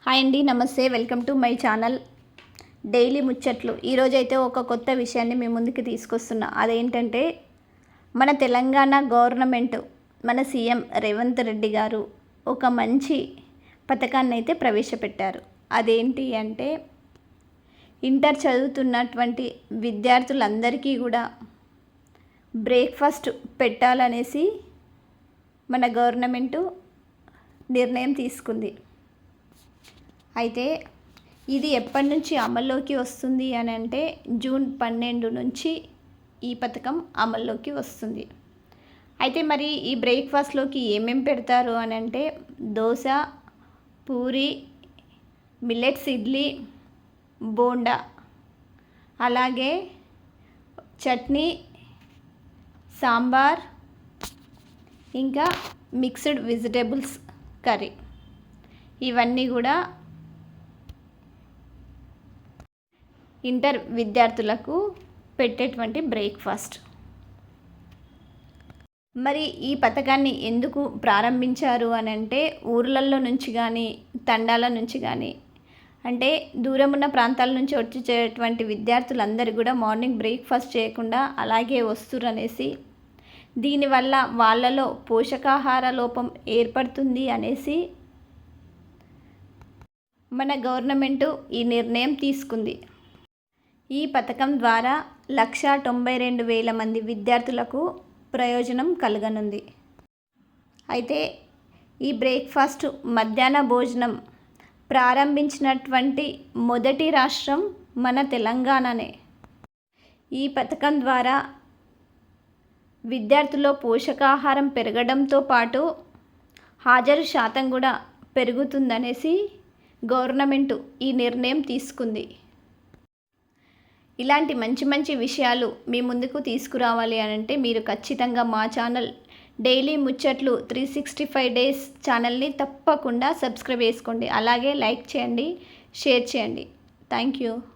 Hi అండి, నమస్తే. Welcome to my channel daily ముచ్చట్లు. ఈరోజైతే ఒక కొత్త విషయాన్ని మీ ముందుకు తీసుకొస్తున్నా. అదేంటంటే మన తెలంగాణ గవర్నమెంట్, మన సీఎం రేవంత్ రెడ్డి గారు ఒక మంచి పథకాన్ని అయితే ప్రవేశపెట్టారు. అదేంటి అంటే ఇంటర్ చదువుతున్నటువంటి విద్యార్థులందరికీ కూడా బ్రేక్ఫాస్ట్ పెట్టాలనేసి మన గవర్నమెంటు నిర్ణయం తీసుకుంది. అయితే ఇది ఎప్పటి నుంచి అమల్లోకి వస్తుంది అని అంటే జూన్ 12 నుంచి ఈ పథకం అమల్లోకి వస్తుంది. అయితే మరి ఈ బ్రేక్ఫాస్ట్లోకి ఏమేమి పెడతారు అని అంటే దోశ, పూరి, మిల్లెట్స్ ఇడ్లీ, బోండా, అలాగే చట్నీ, సాంబార్, ఇంకా మిక్స్డ్ వెజిటేబుల్స్ కర్రీ, ఇవన్నీ కూడా ఇంటర్ విద్యార్థులకు పెట్టేటువంటి బ్రేక్ఫాస్ట్. మరి ఈ పథకాన్ని ఎందుకు ప్రారంభించారు అని అంటే ఊర్లలో నుంచి కానీ తండాల నుంచి కానీ అంటే దూరం ఉన్న ప్రాంతాల నుంచి వచ్చేటువంటి విద్యార్థులందరూ కూడా మార్నింగ్ బ్రేక్ఫాస్ట్ చేయకుండా అలాగే వస్తురనేసి, దీనివల్ల వాళ్ళలో పోషకాహార లోపం ఏర్పడుతుంది అనేసి మన గవర్నమెంటు ఈ నిర్ణయం తీసుకుంది. ఈ పథకం ద్వారా 192,000 మంది విద్యార్థులకు ప్రయోజనం కలగనుంది. అయితే ఈ బ్రేక్ఫాస్ట్ మధ్యాహ్న భోజనం ప్రారంభించినటువంటి మొదటి రాష్ట్రం మన తెలంగాణనే. ఈ పథకం ద్వారా విద్యార్థుల్లో పోషకాహారం పెరగడంతో పాటు హాజరు శాతం కూడా పెరుగుతుందనేసి గవర్నమెంటు ఈ నిర్ణయం తీసుకుంది. ఇలాంటి మంచి మంచి విషయాలు మీ ముందుకు తీసుకురావాలి అనంటే మీరు ఖచ్చితంగా మా ఛానల్ డైలీ ముచ్చట్లు 365 డేస్ ఛానల్ని తప్పకుండా సబ్స్క్రైబ్ చేసుకోండి. అలాగే లైక్ చేయండి, షేర్ చేయండి. Thank you.